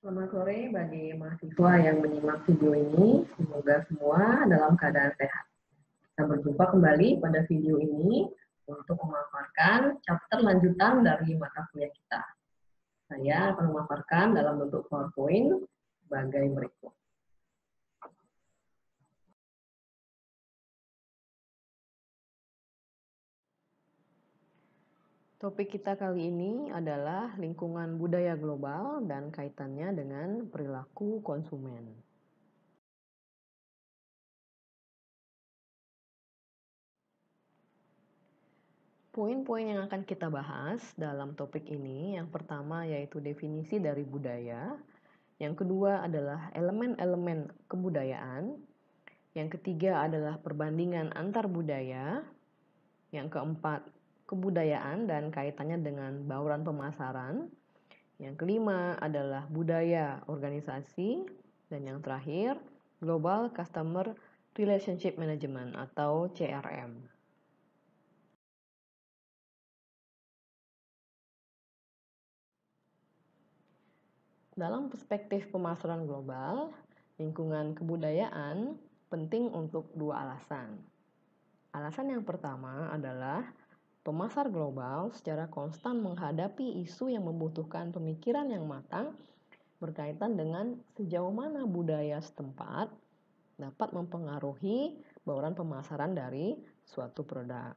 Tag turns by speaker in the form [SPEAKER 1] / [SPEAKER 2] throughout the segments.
[SPEAKER 1] Selamat sore bagi mahasiswa yang menyimak video ini. Semoga semua dalam keadaan sehat. Kita berjumpa kembali pada video ini untuk memaparkan chapter lanjutan dari mata kuliah kita. Saya akan memaparkan dalam bentuk PowerPoint sebagai berikut. Topik kita kali ini adalah lingkungan budaya global dan kaitannya dengan perilaku konsumen. Poin-poin yang akan kita bahas dalam topik ini, yang pertama yaitu definisi dari budaya, yang kedua adalah elemen-elemen kebudayaan, yang ketiga adalah perbandingan antar budaya, yang keempat kebudayaan dan kaitannya dengan bauran pemasaran, yang kelima adalah budaya organisasi, dan yang terakhir Global Customer Relationship Management atau CRM. Dalam perspektif pemasaran global, lingkungan kebudayaan penting untuk dua alasan. Alasan yang pertama adalah pemasar global secara konstan menghadapi isu yang membutuhkan pemikiran yang matang berkaitan dengan sejauh mana budaya setempat dapat mempengaruhi bauran pemasaran dari suatu produk.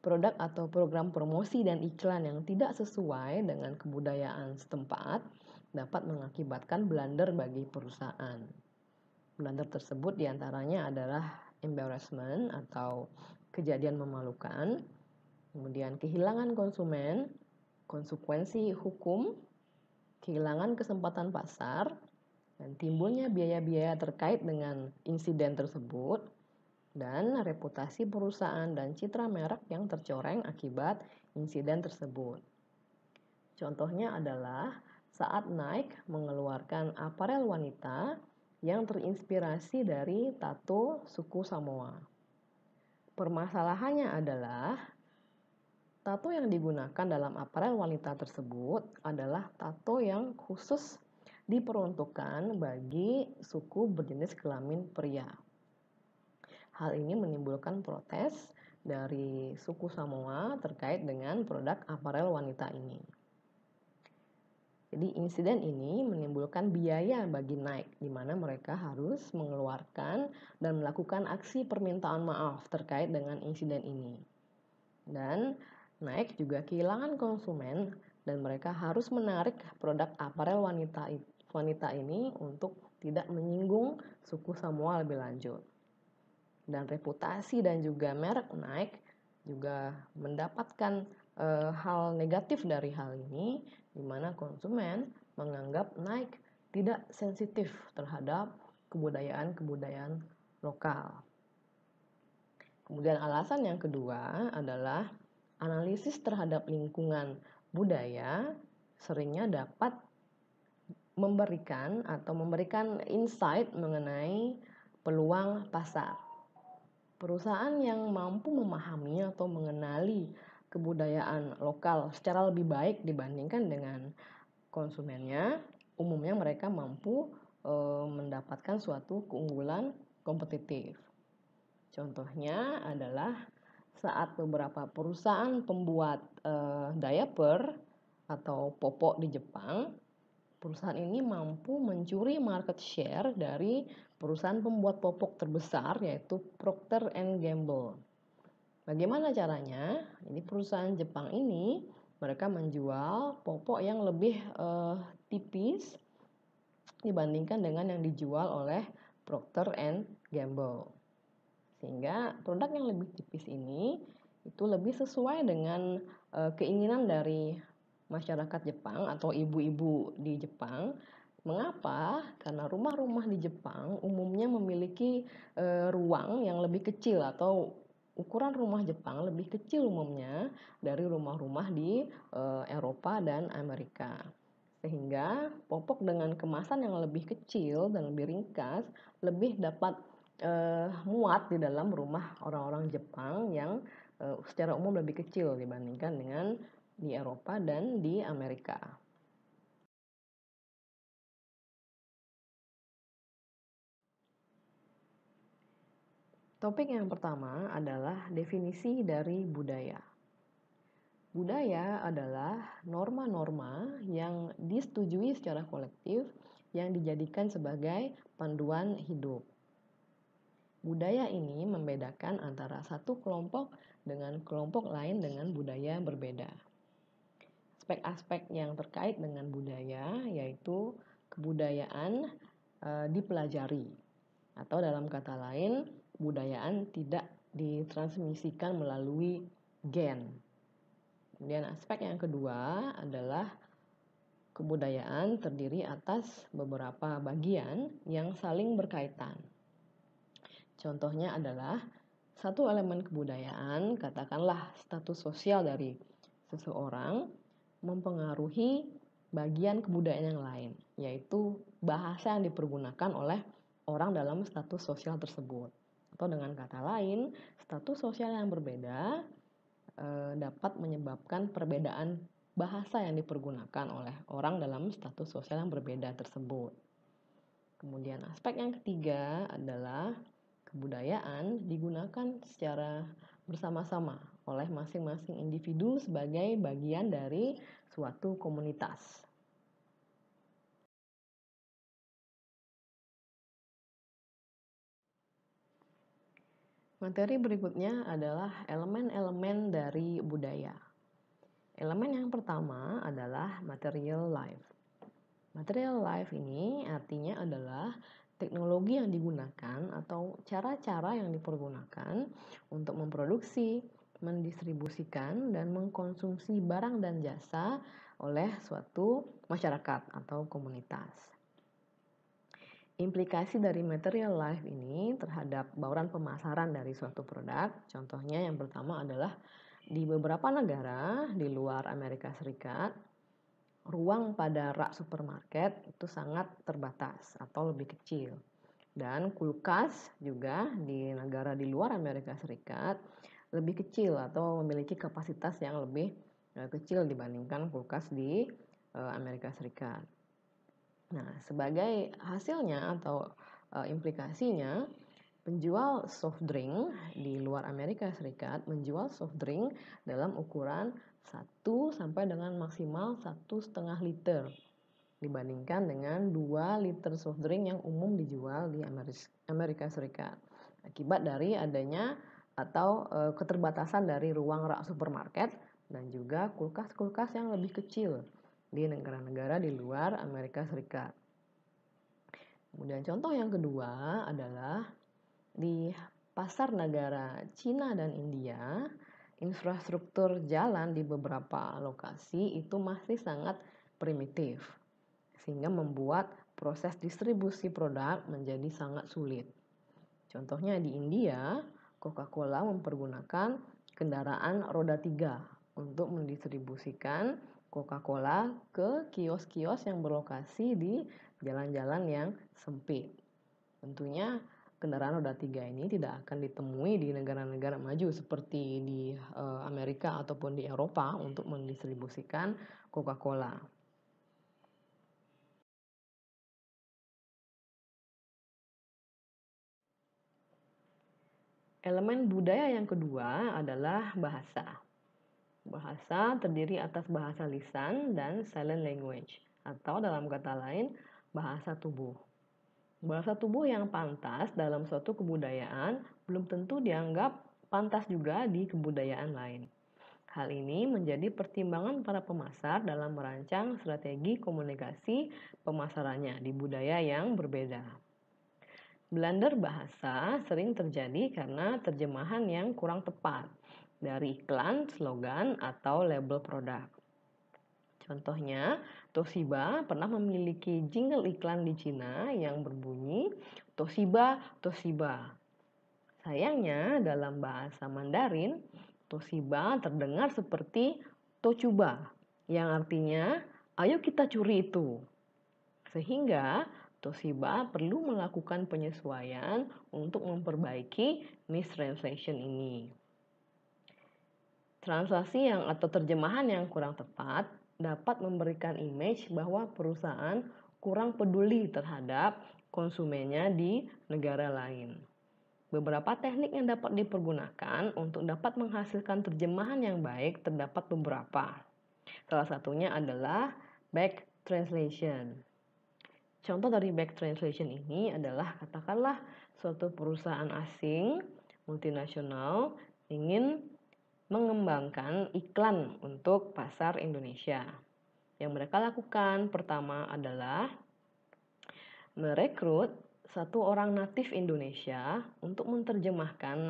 [SPEAKER 1] Produk atau program promosi dan iklan yang tidak sesuai dengan kebudayaan setempat dapat mengakibatkan blunder bagi perusahaan. Blunder tersebut diantaranya adalah embarrassment atau kejadian memalukan, kemudian kehilangan konsumen, konsekuensi hukum, kehilangan kesempatan pasar, dan timbulnya biaya-biaya terkait dengan insiden tersebut, dan reputasi perusahaan dan citra merek yang tercoreng akibat insiden tersebut. Contohnya adalah saat Nike mengeluarkan aparel wanita yang terinspirasi dari tato suku Samoa. Permasalahannya adalah tato yang digunakan dalam aparel wanita tersebut adalah tato yang khusus diperuntukkan bagi suku berjenis kelamin pria. Hal ini menimbulkan protes dari suku Samoa terkait dengan produk aparel wanita ini. Jadi insiden ini menimbulkan biaya bagi Nike, di mana mereka harus mengeluarkan dan melakukan aksi permintaan maaf terkait dengan insiden ini. Dan Nike juga kehilangan konsumen dan mereka harus menarik produk aparel wanita ini untuk tidak menyinggung suku Samoa lebih lanjut. Dan reputasi dan juga merek Nike juga mendapatkan hal negatif dari hal ini, di mana konsumen menganggap Nike tidak sensitif terhadap kebudayaan-kebudayaan lokal. Kemudian alasan yang kedua adalah analisis terhadap lingkungan budaya seringnya dapat memberikan insight mengenai peluang pasar. Perusahaan yang mampu memahami atau mengenali kebudayaan lokal secara lebih baik dibandingkan dengan konsumennya, umumnya mereka mampu mendapatkan suatu keunggulan kompetitif. Contohnya adalah saat beberapa perusahaan pembuat diaper atau popok di Jepang, perusahaan ini mampu mencuri market share dari perusahaan pembuat popok terbesar yaitu Procter & Gamble. Bagaimana caranya? Ini perusahaan Jepang ini mereka menjual popok yang lebih tipis dibandingkan dengan yang dijual oleh Procter & Gamble. Sehingga produk yang lebih tipis ini itu lebih sesuai dengan keinginan dari masyarakat Jepang atau ibu-ibu di Jepang. Mengapa? Karena rumah-rumah di Jepang umumnya memiliki ruang yang lebih kecil atau ukuran rumah Jepang lebih kecil umumnya dari rumah-rumah di Eropa dan Amerika. Sehingga popok dengan kemasan yang lebih kecil dan lebih ringkas lebih dapat muat di dalam rumah orang-orang Jepang yang secara umum lebih kecil dibandingkan dengan di Eropa dan di Amerika. Topik yang pertama adalah definisi dari budaya. Budaya adalah norma-norma yang disetujui secara kolektif yang dijadikan sebagai panduan hidup. Budaya ini membedakan antara satu kelompok dengan kelompok lain dengan budaya berbeda. Aspek-aspek yang terkait dengan budaya yaitu kebudayaan dipelajari, atau dalam kata lain, kebudayaan tidak ditransmisikan melalui gen. Kemudian aspek yang kedua adalah kebudayaan terdiri atas beberapa bagian yang saling berkaitan. Contohnya adalah satu elemen kebudayaan, katakanlah status sosial dari seseorang, mempengaruhi bagian kebudayaan yang lain, yaitu bahasa yang dipergunakan oleh orang dalam status sosial tersebut. Atau dengan kata lain, status sosial yang berbeda dapat menyebabkan perbedaan bahasa yang dipergunakan oleh orang dalam status sosial yang berbeda tersebut. Kemudian aspek yang ketiga adalah kebudayaan digunakan secara bersama-sama oleh masing-masing individu sebagai bagian dari suatu komunitas. Materi berikutnya adalah elemen-elemen dari budaya. Elemen yang pertama adalah material life. Material life ini artinya adalah teknologi yang digunakan atau cara-cara yang dipergunakan untuk memproduksi, mendistribusikan, dan mengkonsumsi barang dan jasa oleh suatu masyarakat atau komunitas. Implikasi dari material life ini terhadap bauran pemasaran dari suatu produk, contohnya yang pertama adalah di beberapa negara di luar Amerika Serikat, ruang pada rak supermarket itu sangat terbatas atau lebih kecil. Dan kulkas juga di negara di luar Amerika Serikat lebih kecil atau memiliki kapasitas yang lebih kecil dibandingkan kulkas di Amerika Serikat. Nah, sebagai hasilnya atau implikasinya, penjual soft drink di luar Amerika Serikat menjual soft drink dalam ukuran 1 sampai dengan maksimal 1,5 liter dibandingkan dengan 2 liter soft drink yang umum dijual di Amerika Serikat. Akibat dari adanya atau keterbatasan dari ruang rak supermarket dan juga kulkas-kulkas yang lebih kecil di negara-negara di luar Amerika Serikat. Kemudian contoh yang kedua adalah di pasar negara Cina dan India, infrastruktur jalan di beberapa lokasi itu masih sangat primitif, sehingga membuat proses distribusi produk menjadi sangat sulit. Contohnya di India, Coca-Cola mempergunakan kendaraan roda 3 untuk mendistribusikan Coca-Cola ke kios-kios yang berlokasi di jalan-jalan yang sempit. Tentunya kendaraan roda 3 ini tidak akan ditemui di negara-negara maju seperti di Amerika ataupun di Eropa untuk mendistribusikan Coca-Cola. Elemen budaya yang kedua adalah bahasa. Bahasa terdiri atas bahasa lisan dan silent language, atau dalam kata lain, bahasa tubuh. Bahasa tubuh yang pantas dalam suatu kebudayaan belum tentu dianggap pantas juga di kebudayaan lain. Hal ini menjadi pertimbangan para pemasar dalam merancang strategi komunikasi pemasarannya di budaya yang berbeda. Blunder bahasa sering terjadi karena terjemahan yang kurang tepat dari iklan, slogan, atau label produk. Contohnya, Toshiba pernah memiliki jingle iklan di Cina yang berbunyi Toshiba, Toshiba. Sayangnya, dalam bahasa Mandarin, Toshiba terdengar seperti Tochuba, yang artinya, ayo kita curi itu. Sehingga, Toshiba perlu melakukan penyesuaian untuk memperbaiki mistranslation ini. Translasi atau terjemahan yang kurang tepat dapat memberikan image bahwa perusahaan kurang peduli terhadap konsumennya di negara lain. Beberapa teknik yang dapat dipergunakan untuk dapat menghasilkan terjemahan yang baik terdapat beberapa. Salah satunya adalah back translation. Contoh dari back translation ini adalah katakanlah suatu perusahaan asing multinasional ingin mengembangkan iklan untuk pasar Indonesia. Yang mereka lakukan pertama adalah merekrut satu orang natif Indonesia untuk menerjemahkan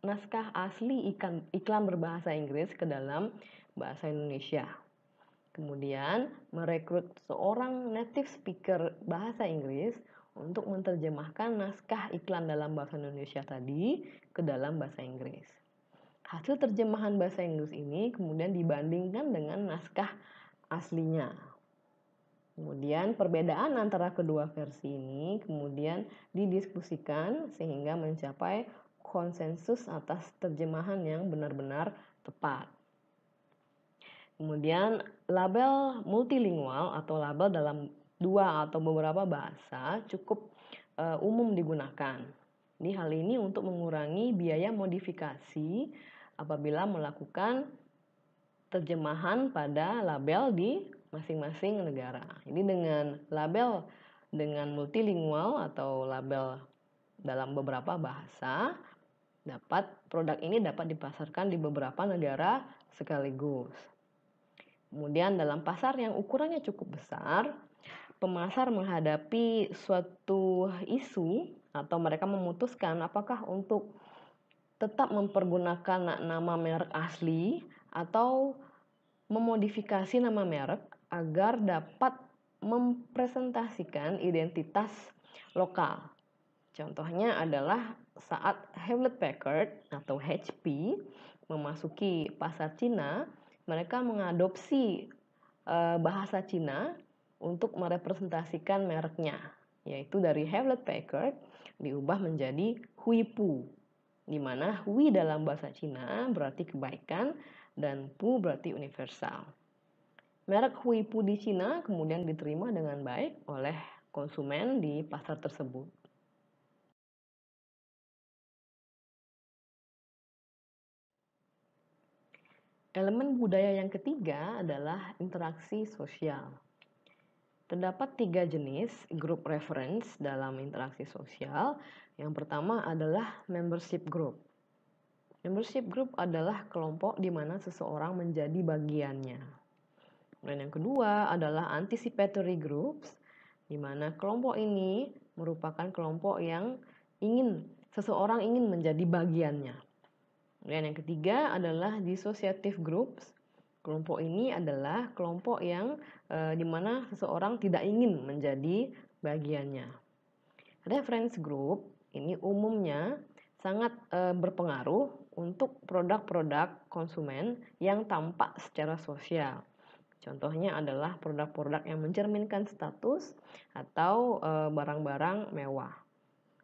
[SPEAKER 1] naskah asli iklan berbahasa Inggris ke dalam bahasa Indonesia. Kemudian merekrut seorang native speaker bahasa Inggris untuk menerjemahkan naskah iklan dalam bahasa Indonesia tadi ke dalam bahasa Inggris. Hasil terjemahan bahasa Inggris ini kemudian dibandingkan dengan naskah aslinya. Kemudian perbedaan antara kedua versi ini kemudian didiskusikan sehingga mencapai konsensus atas terjemahan yang benar-benar tepat. Kemudian label multilingual atau label dalam dua atau beberapa bahasa cukup umum digunakan. Ini hal ini untuk mengurangi biaya modifikasi apabila melakukan terjemahan pada label di masing-masing negara. Ini dengan label dengan multilingual atau label dalam beberapa bahasa, produk ini dapat dipasarkan di beberapa negara sekaligus. Kemudian dalam pasar yang ukurannya cukup besar, pemasar menghadapi suatu isu atau mereka memutuskan apakah untuk tetap mempergunakan nama merek asli atau memodifikasi nama merek agar dapat mempresentasikan identitas lokal. Contohnya adalah saat Hewlett Packard atau HP memasuki pasar Cina, mereka mengadopsi bahasa Cina untuk merepresentasikan mereknya, yaitu dari Hewlett Packard diubah menjadi Huipu, di mana Hui dalam bahasa Cina berarti kebaikan dan Pu berarti universal. Merek Huipu di Cina kemudian diterima dengan baik oleh konsumen di pasar tersebut. Elemen budaya yang ketiga adalah interaksi sosial. Terdapat 3 jenis grup reference dalam interaksi sosial. Yang pertama adalah membership group. Membership group adalah kelompok di mana seseorang menjadi bagiannya. Dan yang kedua adalah anticipatory groups, di mana kelompok ini merupakan kelompok yang seseorang ingin menjadi bagiannya. Dan yang ketiga adalah dissociative groups. Kelompok ini adalah kelompok yang di mana seseorang tidak ingin menjadi bagiannya. Reference group ini umumnya sangat berpengaruh untuk produk-produk konsumen yang tampak secara sosial. Contohnya adalah produk-produk yang mencerminkan status atau barang-barang mewah.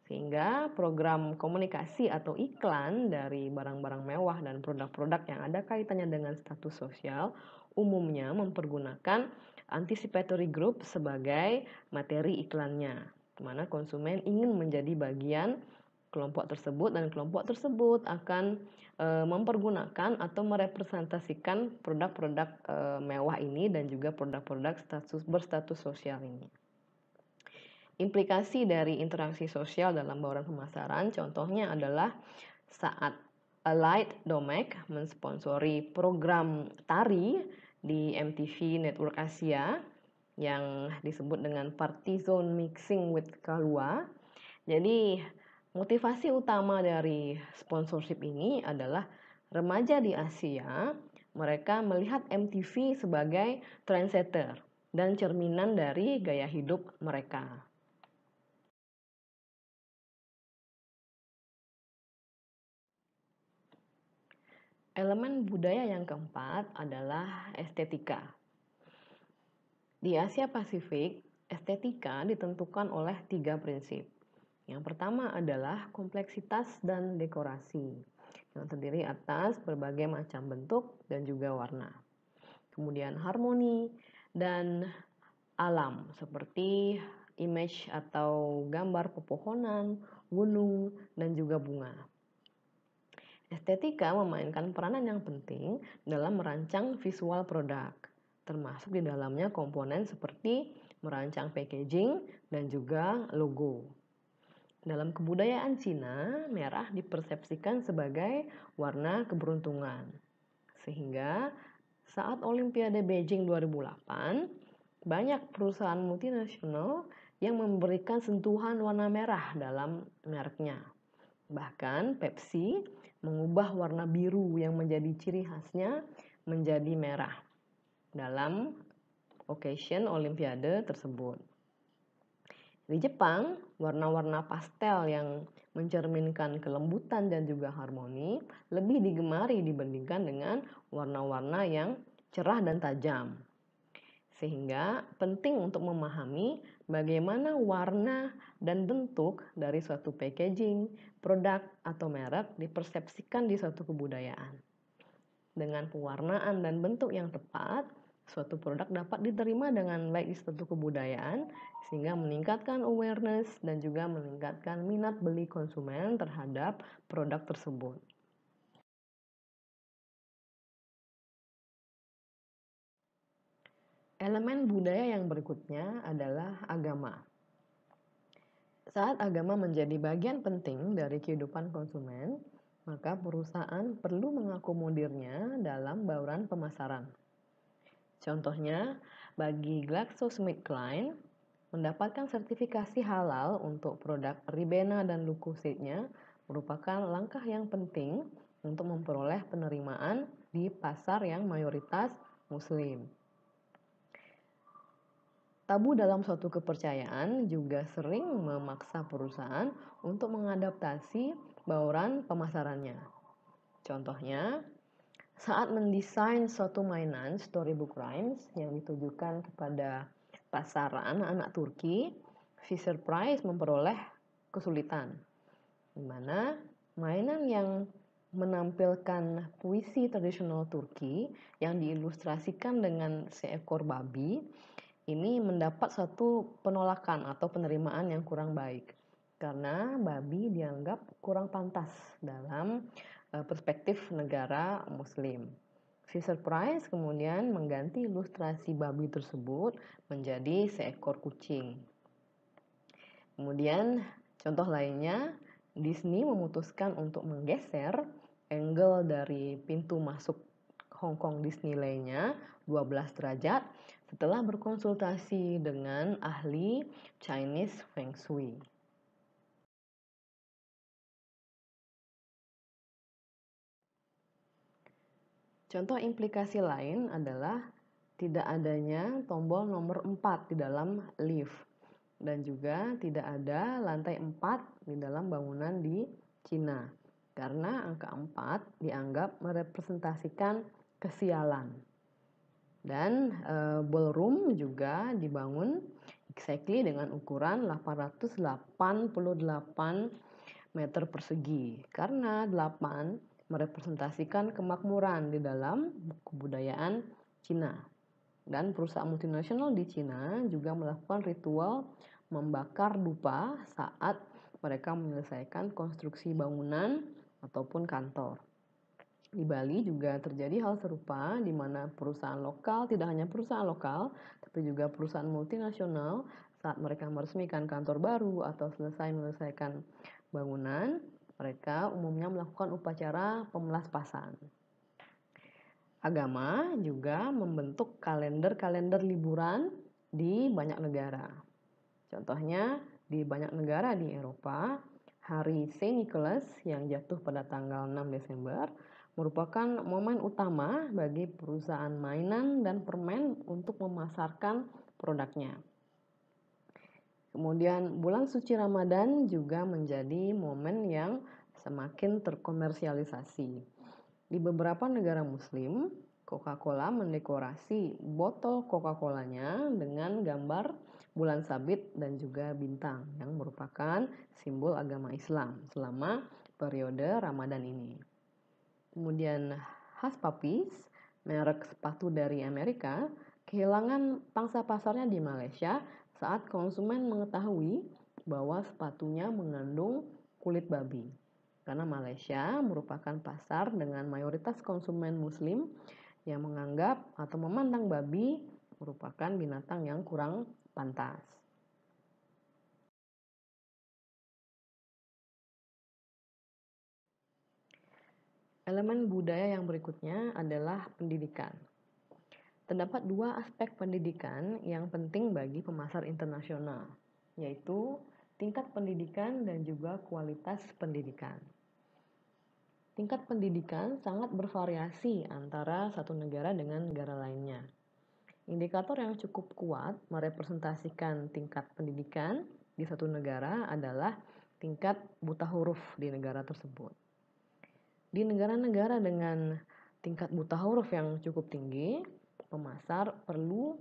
[SPEAKER 1] Sehingga program komunikasi atau iklan dari barang-barang mewah dan produk-produk yang ada kaitannya dengan status sosial umumnya mempergunakan anticipatory group sebagai materi iklannya, di mana konsumen ingin menjadi bagian kelompok tersebut dan kelompok tersebut akan mempergunakan atau merepresentasikan produk-produk mewah ini dan juga produk-produk berstatus sosial ini. Implikasi dari interaksi sosial dalam bauran pemasaran contohnya adalah saat Allied Domec mensponsori program tari di MTV Network Asia yang disebut dengan Party Zone Mixing with Kalua. Jadi motivasi utama dari sponsorship ini adalah remaja di Asia, mereka melihat MTV sebagai trendsetter dan cerminan dari gaya hidup mereka. Elemen budaya yang keempat adalah estetika. Di Asia Pasifik, estetika ditentukan oleh 3 prinsip. Yang pertama adalah kompleksitas dan dekorasi, yang terdiri atas berbagai macam bentuk dan juga warna. Kemudian harmoni dan alam, seperti image atau gambar pepohonan, gunung, dan juga bunga. Estetika memainkan peranan yang penting dalam merancang visual produk, termasuk di dalamnya komponen seperti merancang packaging dan juga logo. Dalam kebudayaan Cina, merah dipersepsikan sebagai warna keberuntungan. Sehingga saat Olimpiade Beijing 2008, banyak perusahaan multinasional yang memberikan sentuhan warna merah dalam mereknya. Bahkan Pepsi mengubah warna biru yang menjadi ciri khasnya menjadi merah dalam occasion Olimpiade tersebut. Di Jepang, warna-warna pastel yang mencerminkan kelembutan dan juga harmoni lebih digemari dibandingkan dengan warna-warna yang cerah dan tajam. Sehingga penting untuk memahami bagaimana warna dan bentuk dari suatu packaging, produk, atau merek dipersepsikan di suatu kebudayaan. Dengan pewarnaan dan bentuk yang tepat, suatu produk dapat diterima dengan baik di suatu kebudayaan sehingga meningkatkan awareness dan juga meningkatkan minat beli konsumen terhadap produk tersebut. Elemen budaya yang berikutnya adalah agama. Saat agama menjadi bagian penting dari kehidupan konsumen, maka perusahaan perlu mengakomodirnya dalam bauran pemasaran. Contohnya, bagi GlaxoSmithKline, mendapatkan sertifikasi halal untuk produk Ribena dan Lucozade-nya merupakan langkah yang penting untuk memperoleh penerimaan di pasar yang mayoritas Muslim. Tabu dalam suatu kepercayaan juga sering memaksa perusahaan untuk mengadaptasi bauran pemasarannya. Contohnya, saat mendesain suatu mainan storybook rhymes yang ditujukan kepada pasar anak-anak Turki, Fisher-Price memperoleh kesulitan, di mana mainan yang menampilkan puisi tradisional Turki yang diilustrasikan dengan seekor babi ini mendapat suatu penolakan atau penerimaan yang kurang baik karena babi dianggap kurang pantas dalam perspektif negara Muslim. Fisher-Price kemudian mengganti ilustrasi babi tersebut menjadi seekor kucing. Kemudian contoh lainnya, Disney memutuskan untuk menggeser angle dari pintu masuk Hong Kong Disneyland-nya 12 derajat setelah berkonsultasi dengan ahli Chinese Feng Shui. Contoh implikasi lain adalah tidak adanya tombol nomor 4 di dalam lift dan juga tidak ada lantai 4 di dalam bangunan di Cina karena angka 4 dianggap merepresentasikan kesialan. Dan ballroom juga dibangun exactly dengan ukuran 888 meter persegi karena 8 merepresentasikan kemakmuran di dalam kebudayaan Cina. Dan perusahaan multinasional di Cina juga melakukan ritual membakar dupa saat mereka menyelesaikan konstruksi bangunan ataupun kantor. Di Bali juga terjadi hal serupa di mana perusahaan lokal, tidak hanya perusahaan lokal, tapi juga perusahaan multinasional saat mereka meresmikan kantor baru atau selesai menyelesaikan bangunan, mereka umumnya melakukan upacara pemelaspasan. Agama juga membentuk kalender-kalender liburan di banyak negara. Contohnya, di banyak negara di Eropa, hari Saint Nicholas yang jatuh pada tanggal 6 Desember merupakan momen utama bagi perusahaan mainan dan permen untuk memasarkan produknya. Kemudian bulan suci Ramadan juga menjadi momen yang semakin terkomersialisasi. Di beberapa negara Muslim, Coca-Cola mendekorasi botol Coca-Colanya dengan gambar bulan sabit dan juga bintang yang merupakan simbol agama Islam selama periode Ramadan ini. Kemudian Hush Puppies, merek sepatu dari Amerika, kehilangan pangsa pasarnya di Malaysia saat konsumen mengetahui bahwa sepatunya mengandung kulit babi. Karena Malaysia merupakan pasar dengan mayoritas konsumen muslim yang menganggap atau memandang babi merupakan binatang yang kurang pantas. Elemen budaya yang berikutnya adalah pendidikan. Terdapat dua aspek pendidikan yang penting bagi pemasar internasional, yaitu tingkat pendidikan dan juga kualitas pendidikan. Tingkat pendidikan sangat bervariasi antara satu negara dengan negara lainnya. Indikator yang cukup kuat merepresentasikan tingkat pendidikan di satu negara adalah tingkat buta huruf di negara tersebut. Di negara-negara dengan tingkat buta huruf yang cukup tinggi, pemasar perlu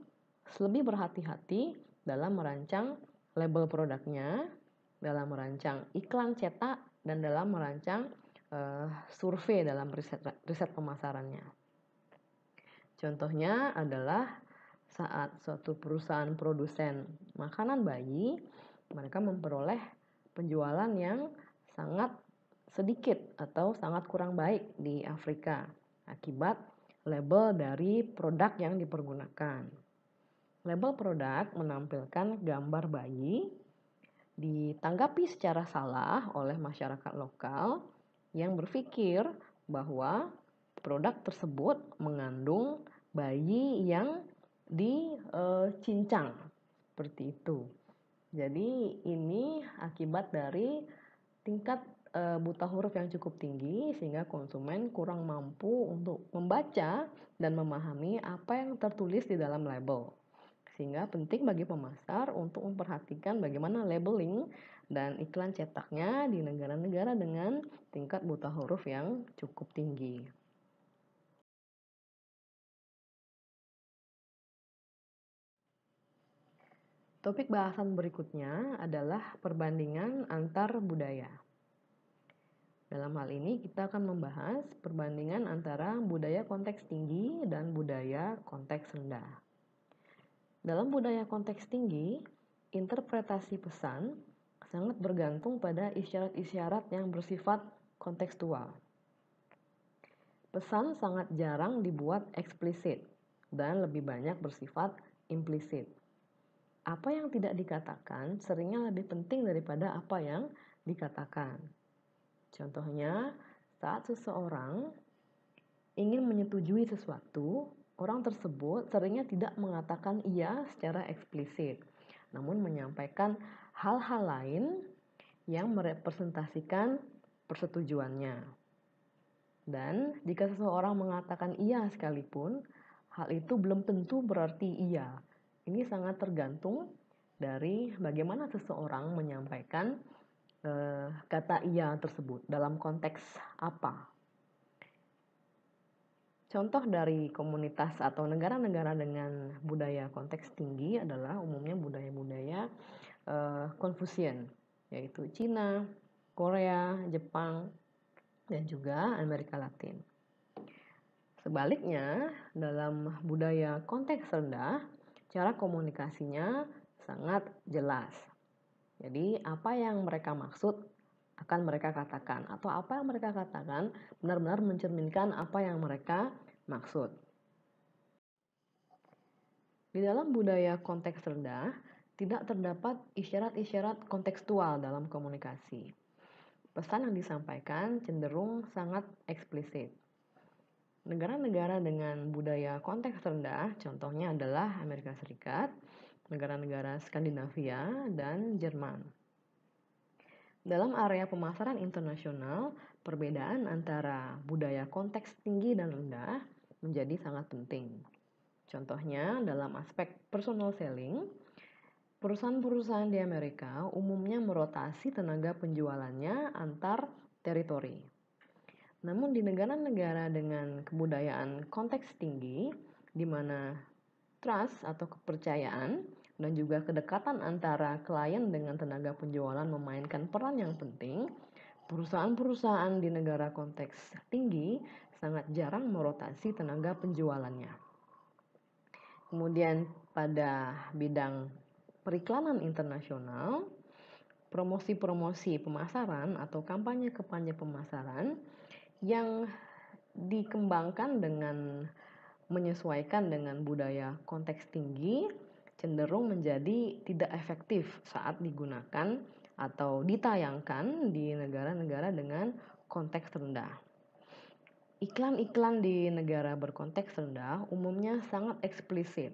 [SPEAKER 1] lebih berhati-hati dalam merancang label produknya, dalam merancang iklan cetak, dan dalam merancang survei dalam riset pemasarannya. Contohnya adalah saat suatu perusahaan produsen makanan bayi, mereka memperoleh penjualan yang sangat sedikit atau sangat kurang baik di Afrika akibat label dari produk yang dipergunakan. Label produk menampilkan gambar bayi ditanggapi secara salah oleh masyarakat lokal yang berpikir bahwa produk tersebut mengandung bayi yang dicincang seperti itu. Jadi ini akibat dari tingkat buta huruf yang cukup tinggi sehingga konsumen kurang mampu untuk membaca dan memahami apa yang tertulis di dalam label. Sehingga penting bagi pemasar untuk memperhatikan bagaimana labeling dan iklan cetaknya di negara-negara dengan tingkat buta huruf yang cukup tinggi. Topik bahasan berikutnya adalah perbandingan antar budaya. Dalam hal ini kita akan membahas perbandingan antara budaya konteks tinggi dan budaya konteks rendah. Dalam budaya konteks tinggi, interpretasi pesan sangat bergantung pada isyarat-isyarat yang bersifat kontekstual. Pesan sangat jarang dibuat eksplisit dan lebih banyak bersifat implisit. Apa yang tidak dikatakan seringnya lebih penting daripada apa yang dikatakan. Contohnya, saat seseorang ingin menyetujui sesuatu, orang tersebut seringnya tidak mengatakan iya secara eksplisit, namun menyampaikan hal-hal lain yang merepresentasikan persetujuannya. Dan jika seseorang mengatakan iya sekalipun, hal itu belum tentu berarti iya. Ini sangat tergantung dari bagaimana seseorang menyampaikan kata iya tersebut, dalam konteks apa. Contoh dari komunitas atau negara-negara dengan budaya konteks tinggi adalah umumnya budaya-budaya Confucian, yaitu Cina, Korea, Jepang, dan juga Amerika Latin. Sebaliknya, dalam budaya konteks rendah, cara komunikasinya sangat jelas. Jadi, apa yang mereka maksud akan mereka katakan, atau apa yang mereka katakan benar-benar mencerminkan apa yang mereka maksud. Di dalam budaya konteks rendah, tidak terdapat isyarat-isyarat kontekstual dalam komunikasi. Pesan yang disampaikan cenderung sangat eksplisit. Negara-negara dengan budaya konteks rendah, contohnya adalah Amerika Serikat, negara-negara Skandinavia, dan Jerman. Dalam area pemasaran internasional, perbedaan antara budaya konteks tinggi dan rendah menjadi sangat penting. Contohnya, dalam aspek personal selling, perusahaan-perusahaan di Amerika umumnya merotasi tenaga penjualannya antar teritori. Namun di negara-negara dengan kebudayaan konteks tinggi, di mana trust atau kepercayaan dan juga kedekatan antara klien dengan tenaga penjualan memainkan peran yang penting, perusahaan-perusahaan di negara konteks tinggi sangat jarang merotasi tenaga penjualannya. Kemudian pada bidang periklanan internasional, promosi-promosi pemasaran atau kampanye-kampanye pemasaran yang dikembangkan dengan menyesuaikan dengan budaya konteks tinggi cenderung menjadi tidak efektif saat digunakan atau ditayangkan di negara-negara dengan konteks rendah. Iklan-iklan di negara berkonteks rendah umumnya sangat eksplisit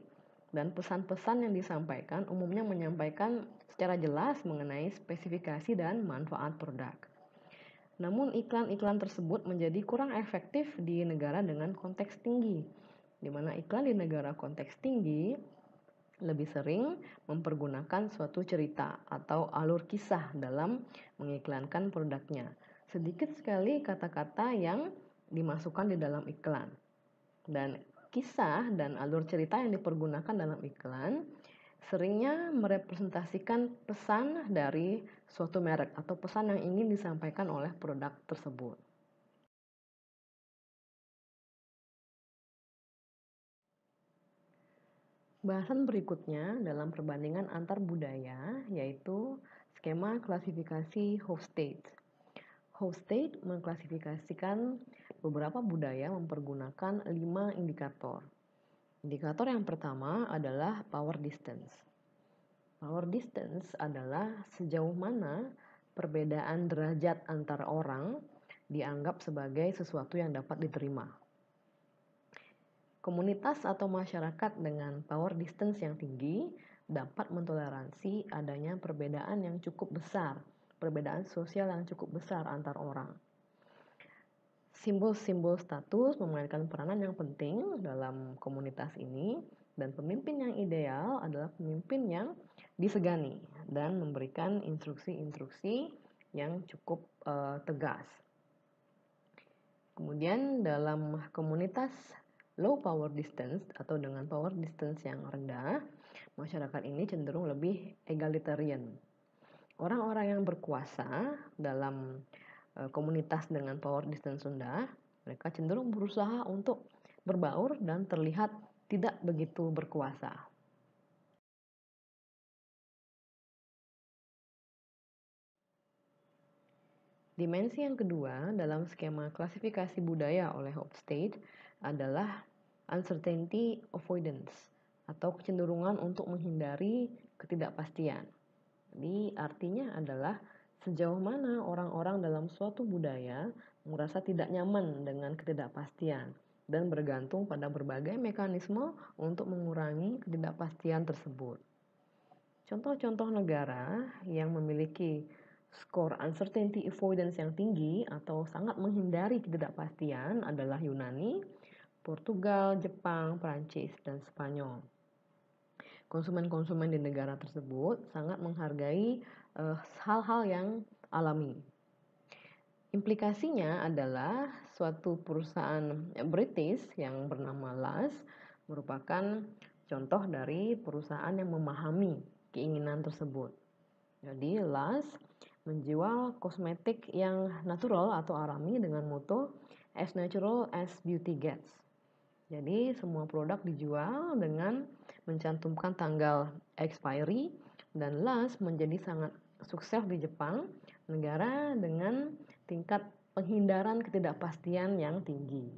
[SPEAKER 1] dan pesan-pesan yang disampaikan umumnya menyampaikan secara jelas mengenai spesifikasi dan manfaat produk. Namun iklan-iklan tersebut menjadi kurang efektif di negara dengan konteks tinggi, di mana iklan di negara konteks tinggi lebih sering mempergunakan suatu cerita atau alur kisah dalam mengiklankan produknya. Sedikit sekali kata-kata yang dimasukkan di dalam iklan. Dan kisah dan alur cerita yang dipergunakan dalam iklan seringnya merepresentasikan pesan dari suatu merek atau pesan yang ingin disampaikan oleh produk tersebut. Bahasan berikutnya dalam perbandingan antar budaya yaitu skema klasifikasi Hofstede. Hofstede mengklasifikasikan beberapa budaya mempergunakan 5 indikator. Indikator yang pertama adalah power distance. Power distance adalah sejauh mana perbedaan derajat antar orang dianggap sebagai sesuatu yang dapat diterima. Komunitas atau masyarakat dengan power distance yang tinggi dapat mentoleransi adanya perbedaan yang cukup besar, perbedaan sosial yang cukup besar antar orang. Simbol-simbol status memainkan peranan yang penting dalam komunitas ini, dan pemimpin yang ideal adalah pemimpin yang disegani dan memberikan instruksi-instruksi yang cukup tegas. Kemudian dalam komunitas low power distance atau dengan power distance yang rendah, masyarakat ini cenderung lebih egalitarian. Orang-orang yang berkuasa dalam komunitas dengan power distance rendah, mereka cenderung berusaha untuk berbaur dan terlihat tidak begitu berkuasa. Dimensi yang kedua dalam skema klasifikasi budaya oleh Hofstede adalah uncertainty avoidance atau kecenderungan untuk menghindari ketidakpastian. Jadi artinya adalah sejauh mana orang-orang dalam suatu budaya merasa tidak nyaman dengan ketidakpastian dan bergantung pada berbagai mekanisme untuk mengurangi ketidakpastian tersebut. Contoh-contoh negara yang memiliki skor uncertainty avoidance yang tinggi atau sangat menghindari ketidakpastian adalah Yunani, Portugal, Jepang, Prancis, dan Spanyol. Konsumen-konsumen di negara tersebut sangat menghargai hal-hal yang alami. Implikasinya adalah suatu perusahaan British yang bernama Lush merupakan contoh dari perusahaan yang memahami keinginan tersebut. Jadi Lush menjual kosmetik yang natural atau alami dengan moto as natural as beauty gets. Jadi semua produk dijual dengan mencantumkan tanggal expiry, dan Lush menjadi sangat sukses di Jepang, negara dengan tingkat penghindaran ketidakpastian yang tinggi.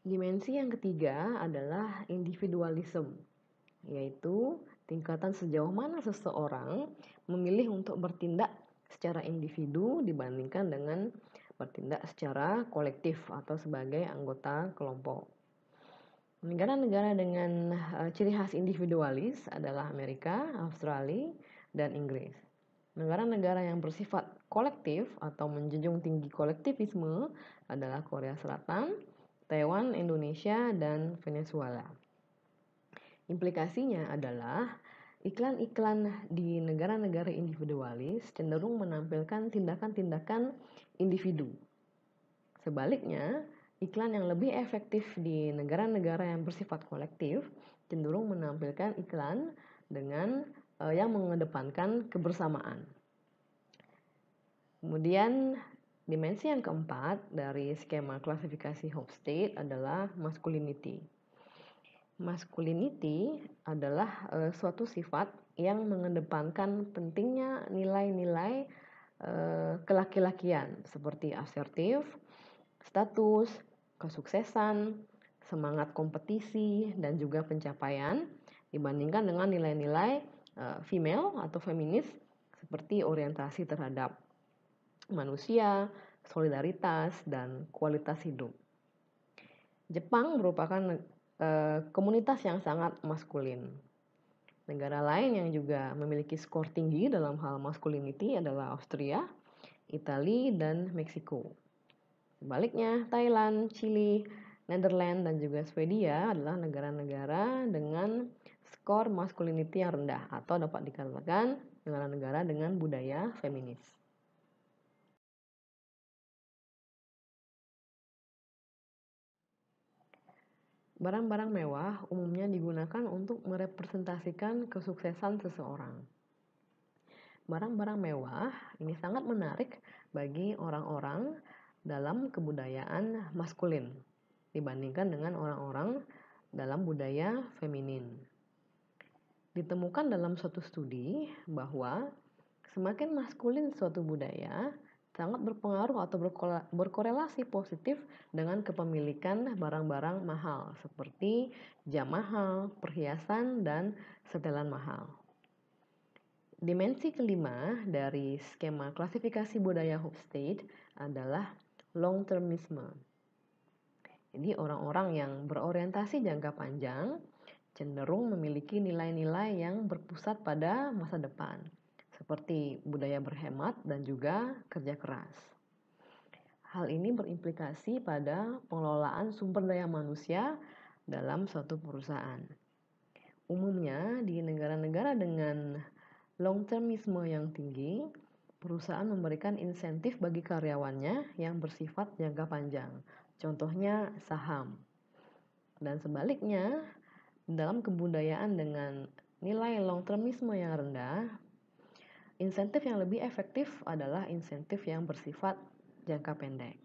[SPEAKER 1] Dimensi yang ketiga adalah individualism, yaitu tingkatan sejauh mana seseorang memilih untuk bertindak secara individu dibandingkan dengan bertindak secara kolektif atau sebagai anggota kelompok. Negara-negara dengan ciri khas individualis adalah Amerika, Australia, dan Inggris. Negara-negara yang bersifat kolektif atau menjunjung tinggi kolektivisme adalah Korea Selatan, Taiwan, Indonesia, dan Venezuela. Implikasinya adalah iklan-iklan di negara-negara individualis cenderung menampilkan tindakan-tindakan individu. Sebaliknya, iklan yang lebih efektif di negara-negara yang bersifat kolektif cenderung menampilkan iklan dengan yang mengedepankan kebersamaan. Kemudian dimensi yang keempat dari skema klasifikasi Hofstede adalah masculinity. Masculinity adalah suatu sifat yang mengedepankan pentingnya nilai-nilai kelaki-lakian seperti asertif, status, kesuksesan, semangat kompetisi, dan juga pencapaian dibandingkan dengan nilai-nilai female atau feminis seperti orientasi terhadap manusia, solidaritas, dan kualitas hidup. Jepang merupakan komunitas yang sangat maskulin. Negara lain yang juga memiliki skor tinggi dalam hal masculinity adalah Austria, Italia, dan Meksiko. Sebaliknya, Thailand, Chili, Netherlands, dan juga Swedia adalah negara-negara dengan skor masculinity yang rendah atau dapat dikatakan negara-negara dengan budaya feminis. Barang-barang mewah umumnya digunakan untuk merepresentasikan kesuksesan seseorang. Barang-barang mewah ini sangat menarik bagi orang-orang dalam kebudayaan maskulin dibandingkan dengan orang-orang dalam budaya feminin. Ditemukan dalam suatu studi bahwa semakin maskulin suatu budaya sangat berpengaruh atau berkorelasi positif dengan kepemilikan barang-barang mahal seperti jam mahal, perhiasan, dan setelan mahal. Dimensi kelima dari skema klasifikasi budaya Hofstede adalah long-termisme. Jadi orang-orang yang berorientasi jangka panjang cenderung memiliki nilai-nilai yang berpusat pada masa depan, seperti budaya berhemat dan juga kerja keras. Hal ini berimplikasi pada pengelolaan sumber daya manusia dalam suatu perusahaan. Umumnya di negara-negara dengan long-termisme yang tinggi, perusahaan memberikan insentif bagi karyawannya yang bersifat jangka panjang, contohnya saham. Dan sebaliknya, dalam kebudayaan dengan nilai long-termisme yang rendah, insentif yang lebih efektif adalah insentif yang bersifat jangka pendek.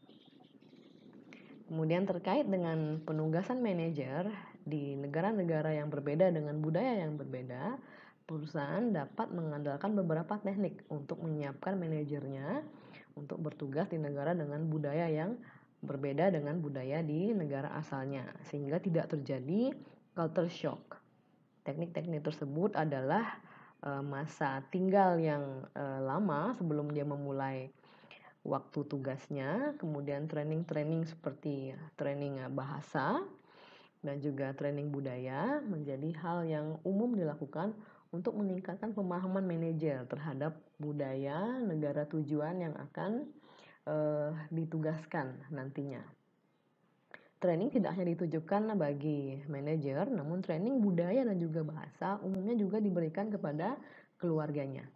[SPEAKER 1] Kemudian terkait dengan penugasan manajer di negara-negara yang berbeda dengan budaya yang berbeda, perusahaan dapat mengandalkan beberapa teknik untuk menyiapkan manajernya untuk bertugas di negara dengan budaya yang berbeda dengan budaya di negara asalnya, sehingga tidak terjadi culture shock. Teknik-teknik tersebut adalah masa tinggal yang lama sebelum dia memulai waktu tugasnya, kemudian training-training seperti training bahasa dan juga training budaya menjadi hal yang umum dilakukan untuk meningkatkan pemahaman manajer terhadap budaya negara tujuan yang akan ditugaskan nantinya. Training tidak hanya ditujukan bagi manajer, namun training budaya dan juga bahasa umumnya juga diberikan kepada keluarganya.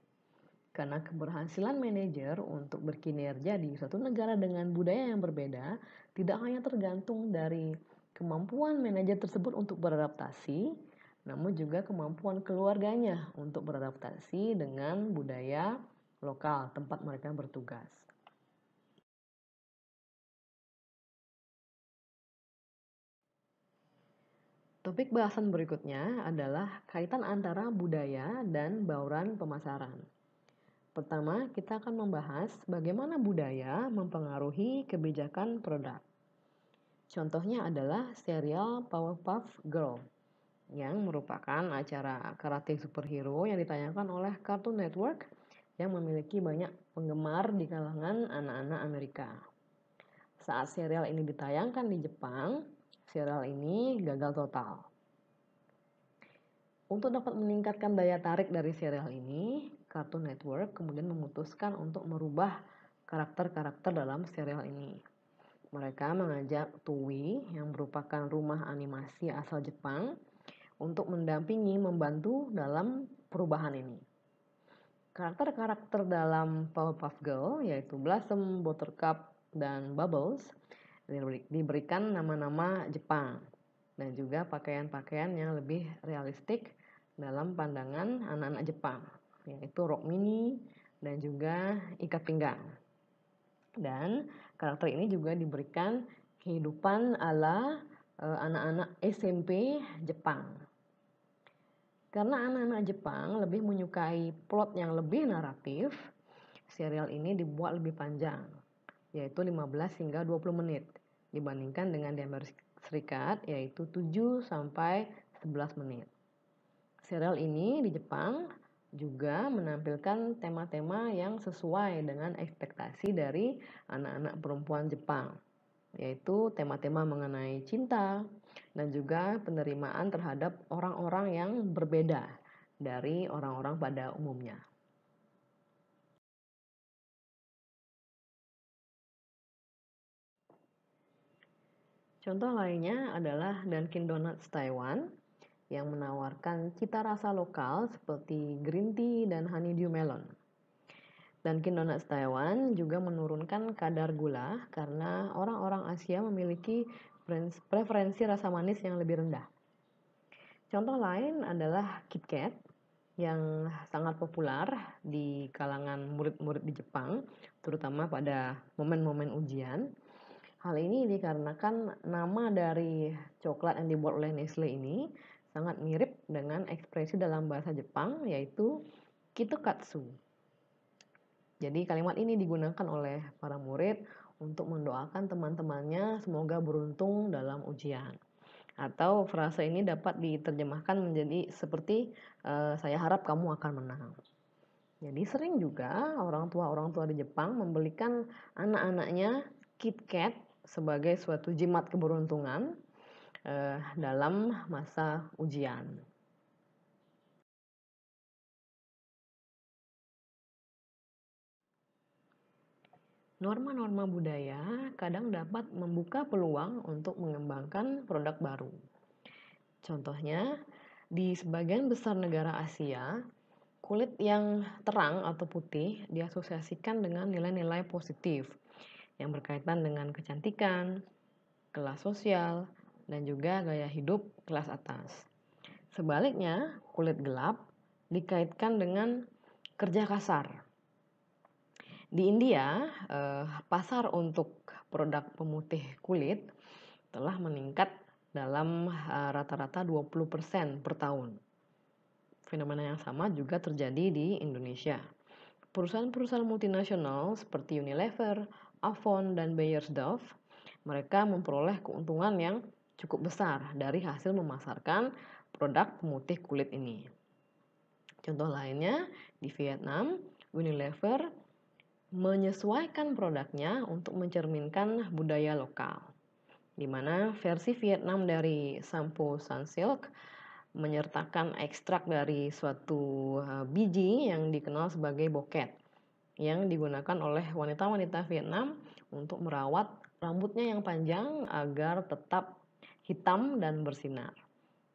[SPEAKER 1] Karena keberhasilan manajer untuk berkinerja di suatu negara dengan budaya yang berbeda tidak hanya tergantung dari kemampuan manajer tersebut untuk beradaptasi, namun juga kemampuan keluarganya untuk beradaptasi dengan budaya lokal tempat mereka bertugas. Topik bahasan berikutnya adalah kaitan antara budaya dan bauran pemasaran. Pertama, kita akan membahas bagaimana budaya mempengaruhi kebijakan produk. Contohnya adalah serial Powerpuff Girl yang merupakan acara karate superhero yang ditayangkan oleh Cartoon Network yang memiliki banyak penggemar di kalangan anak-anak Amerika. Saat serial ini ditayangkan di Jepang, serial ini gagal total. Untuk dapat meningkatkan daya tarik dari serial ini, Cartoon Network kemudian memutuskan untuk merubah karakter-karakter dalam serial ini. Mereka mengajak Toei yang merupakan rumah animasi asal Jepang untuk mendampingi membantu dalam perubahan ini. Karakter-karakter dalam Powerpuff Girl yaitu Blossom, Buttercup, dan Bubbles diberikan nama-nama Jepang dan juga pakaian-pakaian yang lebih realistik dalam pandangan anak-anak Jepang, yaitu rok mini dan juga ikat pinggang. Dan karakter ini juga diberikan kehidupan ala anak-anak SMP Jepang. Karena anak-anak Jepang lebih menyukai plot yang lebih naratif, serial ini dibuat lebih panjang, yaitu 15 hingga 20 menit, dibandingkan dengan di Amerika Serikat, yaitu 7 sampai 11 menit. Serial ini di Jepang juga menampilkan tema-tema yang sesuai dengan ekspektasi dari anak-anak perempuan Jepang, yaitu tema-tema mengenai cinta dan juga penerimaan terhadap orang-orang yang berbeda dari orang-orang pada umumnya. Contoh lainnya adalah Dunkin Donuts Taiwan yang menawarkan cita rasa lokal seperti green tea dan honeydew melon. Dunkin Donuts Taiwan juga menurunkan kadar gula karena orang-orang Asia memiliki preferensi rasa manis yang lebih rendah. Contoh lain adalah KitKat yang sangat populer di kalangan murid-murid di Jepang, terutama pada momen-momen ujian. Hal ini dikarenakan nama dari coklat yang dibuat oleh Nestle ini sangat mirip dengan ekspresi dalam bahasa Jepang, yaitu Kitokatsu. Jadi kalimat ini digunakan oleh para murid untuk mendoakan teman-temannya semoga beruntung dalam ujian. Atau frase ini dapat diterjemahkan menjadi seperti saya harap kamu akan menang. Jadi sering juga orang tua di Jepang membelikan anak-anaknya KitKat sebagai suatu jimat keberuntungan dalam masa ujian. Norma-norma budaya kadang dapat membuka peluang untuk mengembangkan produk baru. Contohnya, di sebagian besar negara Asia, kulit yang terang atau putih diasosiasikan dengan nilai-nilai positif yang berkaitan dengan kecantikan, kelas sosial, dan juga gaya hidup kelas atas. Sebaliknya, kulit gelap dikaitkan dengan kerja kasar. Di India, pasar untuk produk pemutih kulit telah meningkat dalam rata-rata 20% per tahun. Fenomena yang sama juga terjadi di Indonesia. Perusahaan-perusahaan multinasional seperti Unilever, Avon, dan Beiersdorf, mereka memperoleh keuntungan yang cukup besar dari hasil memasarkan produk pemutih kulit ini. Contoh lainnya, di Vietnam, Unilever menyesuaikan produknya untuk mencerminkan budaya lokal, di mana versi Vietnam dari sampo Sunsilk menyertakan ekstrak dari suatu biji yang dikenal sebagai boket yang digunakan oleh wanita-wanita Vietnam untuk merawat rambutnya yang panjang agar tetap hitam dan bersinar.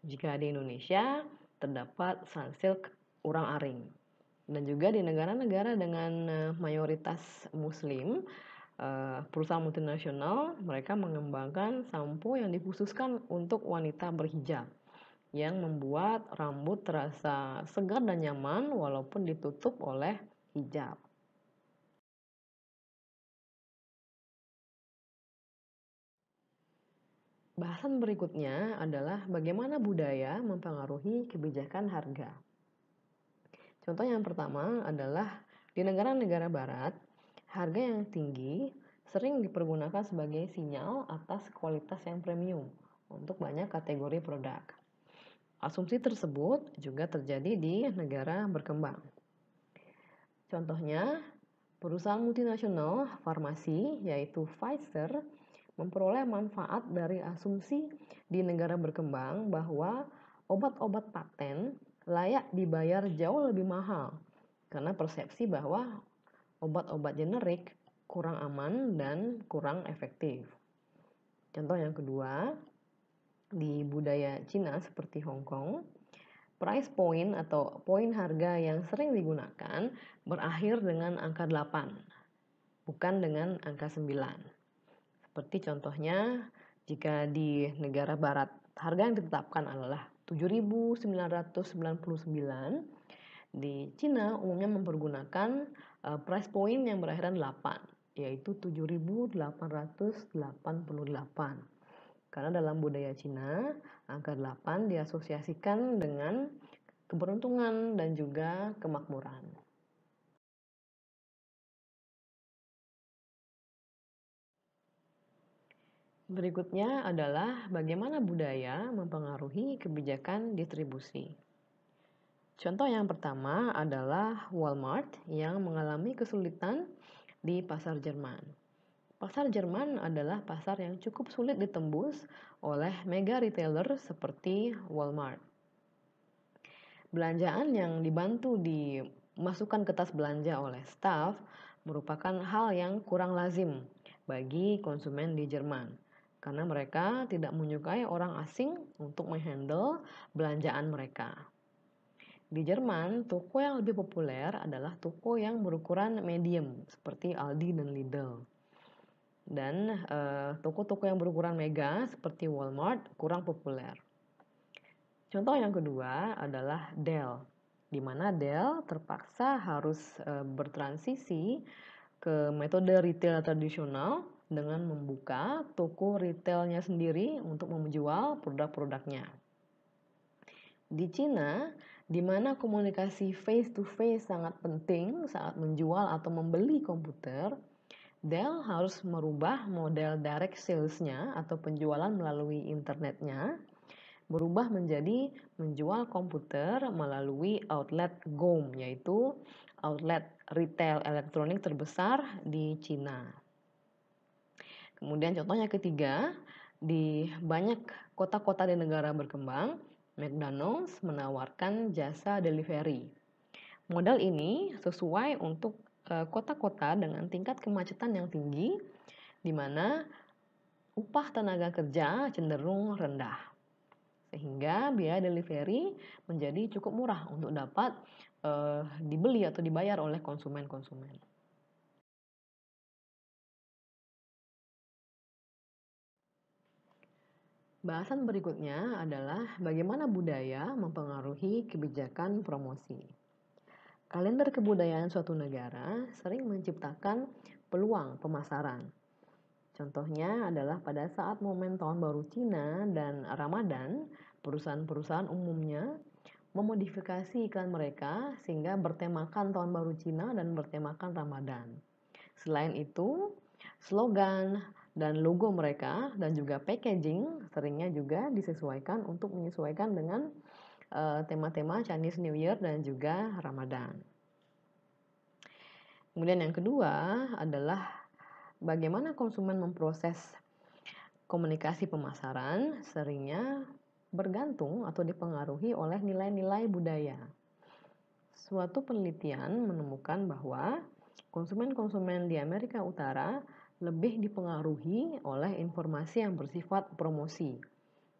[SPEAKER 1] Jika di Indonesia terdapat Sunsilk urang-aring. Dan juga di negara-negara dengan mayoritas muslim, perusahaan multinasional mereka mengembangkan sampo yang dikhususkan untuk wanita berhijab yang membuat rambut terasa segar dan nyaman walaupun ditutup oleh hijab. Bahasan berikutnya adalah bagaimana budaya mempengaruhi kebijakan harga. Contoh yang pertama adalah di negara-negara barat, harga yang tinggi sering dipergunakan sebagai sinyal atas kualitas yang premium untuk banyak kategori produk. Asumsi tersebut juga terjadi di negara berkembang. Contohnya, perusahaan multinasional farmasi yaitu Pfizer memperoleh manfaat dari asumsi di negara berkembang bahwa obat-obat paten layak dibayar jauh lebih mahal karena persepsi bahwa obat-obat generik kurang aman dan kurang efektif. Contoh yang kedua, di budaya Cina seperti Hong Kong, price point atau poin harga yang sering digunakan berakhir dengan angka 8, bukan dengan angka 9. Seperti contohnya, jika di negara barat harga yang ditetapkan adalah 7.999, di Cina umumnya mempergunakan price point yang berakhiran 8, yaitu 7.888. Karena dalam budaya Cina, angka 8 diasosiasikan dengan keberuntungan dan juga kemakmuran. Berikutnya adalah bagaimana budaya mempengaruhi kebijakan distribusi. Contoh yang pertama adalah Walmart yang mengalami kesulitan di pasar Jerman. Pasar Jerman adalah pasar yang cukup sulit ditembus oleh mega retailer seperti Walmart. Belanjaan yang dibantu dimasukkan ke tas belanja oleh staf merupakan hal yang kurang lazim bagi konsumen di Jerman karena mereka tidak menyukai orang asing untuk menghandle belanjaan mereka. Di Jerman, toko yang lebih populer adalah toko yang berukuran medium seperti Aldi dan Lidl. Dan toko-toko yang berukuran mega seperti Walmart kurang populer. Contoh yang kedua adalah Dell, di mana Dell terpaksa harus bertransisi ke metode retail tradisional dengan membuka toko retailnya sendiri untuk menjual produk-produknya. Di Cina, di mana komunikasi face to face sangat penting saat menjual atau membeli komputer, Dell harus merubah model direct sales-nya atau penjualan melalui internetnya, berubah menjadi menjual komputer melalui outlet GOM, yaitu outlet retail elektronik terbesar di Cina. Kemudian contohnya ketiga, di banyak kota-kota di negara berkembang, McDonald's menawarkan jasa delivery. Modal ini sesuai untuk kota-kota dengan tingkat kemacetan yang tinggi, di mana upah tenaga kerja cenderung rendah. Sehingga biaya delivery menjadi cukup murah untuk dapat dibeli atau dibayar oleh konsumen-konsumen. Bahasan berikutnya adalah bagaimana budaya mempengaruhi kebijakan promosi. Kalender kebudayaan suatu negara sering menciptakan peluang pemasaran. Contohnya adalah pada saat momen Tahun Baru Cina dan Ramadan, perusahaan-perusahaan umumnya memodifikasi iklan mereka sehingga bertemakan Tahun Baru Cina dan bertemakan Ramadan. Selain itu, slogan dan logo mereka dan juga packaging seringnya juga disesuaikan untuk menyesuaikan dengan tema-tema Chinese New Year dan juga Ramadan. Kemudian yang kedua adalah bagaimana konsumen memproses komunikasi pemasaran seringnya bergantung atau dipengaruhi oleh nilai-nilai budaya. Suatu penelitian menemukan bahwa konsumen-konsumen di Amerika Utara lebih dipengaruhi oleh informasi yang bersifat promosi,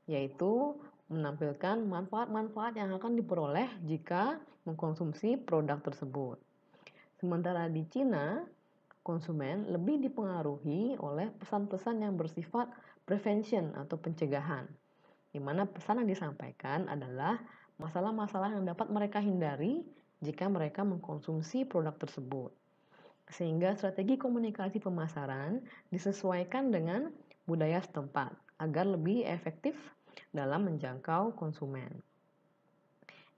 [SPEAKER 1] yaitu menampilkan manfaat-manfaat yang akan diperoleh jika mengkonsumsi produk tersebut. Sementara di Cina, konsumen lebih dipengaruhi oleh pesan-pesan yang bersifat prevention atau pencegahan, di mana pesan yang disampaikan adalah masalah-masalah yang dapat mereka hindari jika mereka mengkonsumsi produk tersebut. Sehingga strategi komunikasi pemasaran disesuaikan dengan budaya setempat agar lebih efektif dalam menjangkau konsumen.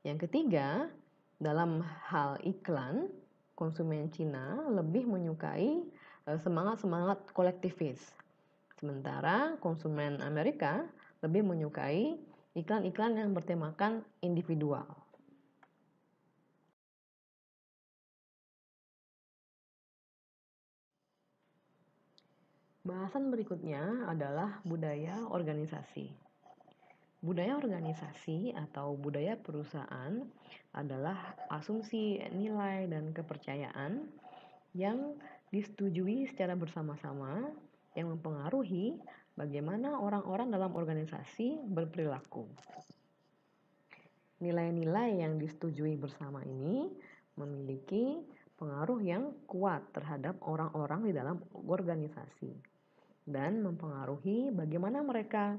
[SPEAKER 1] Yang ketiga, dalam hal iklan, konsumen Cina lebih menyukai semangat-semangat kolektivis. Sementara konsumen Amerika lebih menyukai iklan-iklan yang bertemakan individual. Bahasan berikutnya adalah budaya organisasi. Budaya organisasi atau budaya perusahaan adalah asumsi nilai dan kepercayaan yang disetujui secara bersama-sama yang mempengaruhi bagaimana orang-orang dalam organisasi berperilaku. Nilai-nilai yang disetujui bersama ini memiliki pengaruh yang kuat terhadap orang-orang di dalam organisasi dan mempengaruhi bagaimana mereka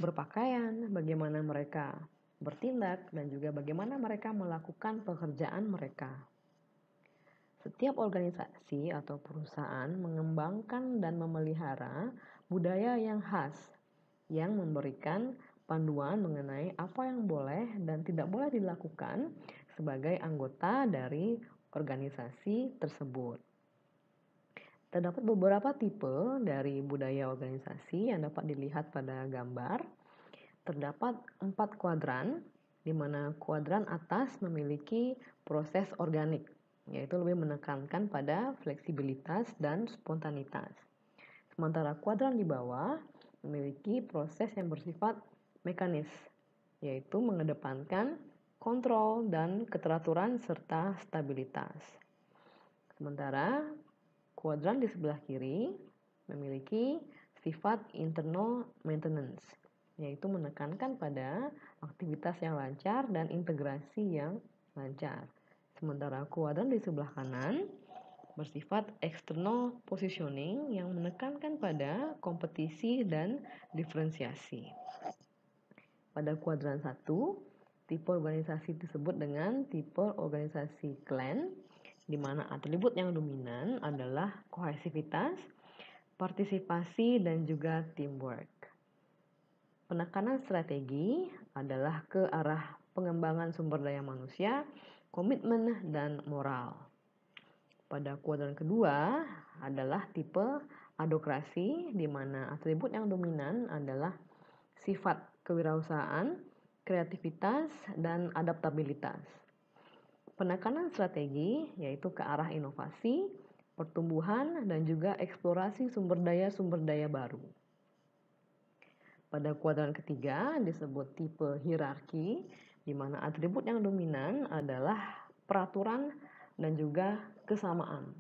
[SPEAKER 1] berpakaian, bagaimana mereka bertindak, dan juga bagaimana mereka melakukan pekerjaan mereka. Setiap organisasi atau perusahaan mengembangkan dan memelihara budaya yang khas, yang memberikan panduan mengenai apa yang boleh dan tidak boleh dilakukan sebagai anggota dari organisasi tersebut. Terdapat beberapa tipe dari budaya organisasi yang dapat dilihat pada gambar. Terdapat 4 kuadran, di mana kuadran atas memiliki proses organik, yaitu lebih menekankan pada fleksibilitas dan spontanitas. Sementara kuadran di bawah memiliki proses yang bersifat mekanis, yaitu mengedepankan kontrol dan keteraturan serta stabilitas. Sementara kuadran di sebelah kiri memiliki sifat internal maintenance, yaitu menekankan pada aktivitas yang lancar dan integrasi yang lancar. Sementara kuadran di sebelah kanan bersifat external positioning yang menekankan pada kompetisi dan diferensiasi. Pada kuadran 1, tipe organisasi disebut dengan tipe organisasi clan, di mana atribut yang dominan adalah kohesivitas, partisipasi, dan juga teamwork. Penekanan strategi adalah ke arah pengembangan sumber daya manusia, komitmen, dan moral. Pada kuadran kedua adalah tipe adokrasi, di mana atribut yang dominan adalah sifat kewirausahaan, kreativitas, dan adaptabilitas. Penekanan strategi yaitu ke arah inovasi, pertumbuhan, dan juga eksplorasi sumber daya baru. Pada kuadran ketiga disebut tipe hierarki, di mana atribut yang dominan adalah peraturan dan juga kesamaan.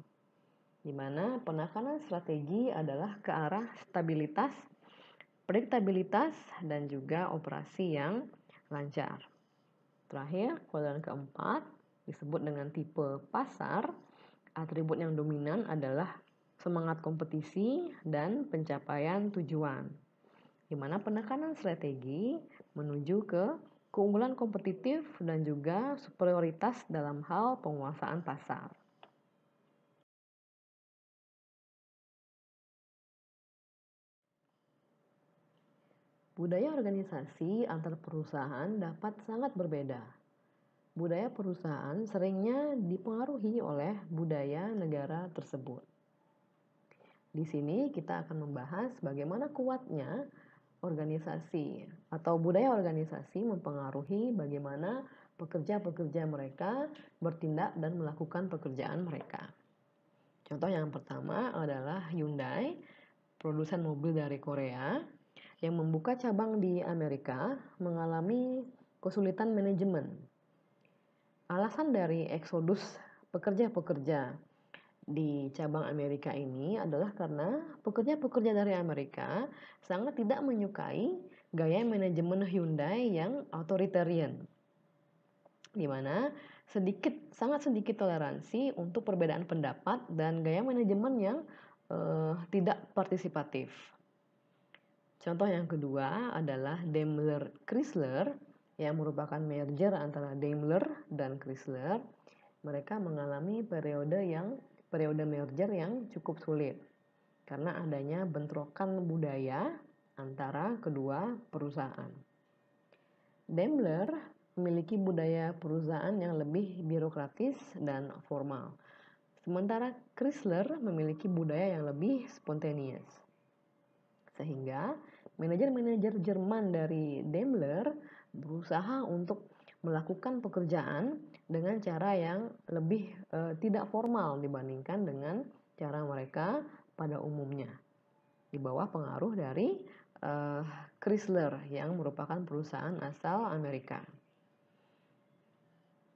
[SPEAKER 1] Di mana penekanan strategi adalah ke arah stabilitas, prediktabilitas, dan juga operasi yang lancar. Terakhir, kuadran keempat disebut dengan tipe pasar. Atribut yang dominan adalah semangat kompetisi dan pencapaian tujuan, di mana penekanan strategi menuju ke keunggulan kompetitif dan juga superioritas dalam hal penguasaan pasar. Budaya organisasi antar perusahaan dapat sangat berbeda. Budaya perusahaan seringnya dipengaruhi oleh budaya negara tersebut. Di sini kita akan membahas bagaimana kuatnya organisasi atau budaya organisasi mempengaruhi bagaimana pekerja-pekerja mereka bertindak dan melakukan pekerjaan mereka. Contoh yang pertama adalah Hyundai, produsen mobil dari Korea, yang membuka cabang di Amerika mengalami kesulitan manajemen. Alasan dari eksodus pekerja-pekerja di cabang Amerika ini adalah karena pekerja-pekerja dari Amerika sangat tidak menyukai gaya manajemen Hyundai yang authoritarian, di mana sangat sedikit toleransi untuk perbedaan pendapat dan gaya manajemen yang tidak partisipatif. Contoh yang kedua adalah Daimler Chrysler yang merupakan merger antara Daimler dan Chrysler. Mereka mengalami periode merger yang cukup sulit karena adanya bentrokan budaya antara kedua perusahaan. Daimler memiliki budaya perusahaan yang lebih birokratis dan formal, sementara Chrysler memiliki budaya yang lebih spontaneous. Sehingga manajer-manajer Jerman dari Daimler berusaha untuk melakukan pekerjaan dengan cara yang lebih tidak formal dibandingkan dengan cara mereka pada umumnya, di bawah pengaruh dari Chrysler yang merupakan perusahaan asal Amerika.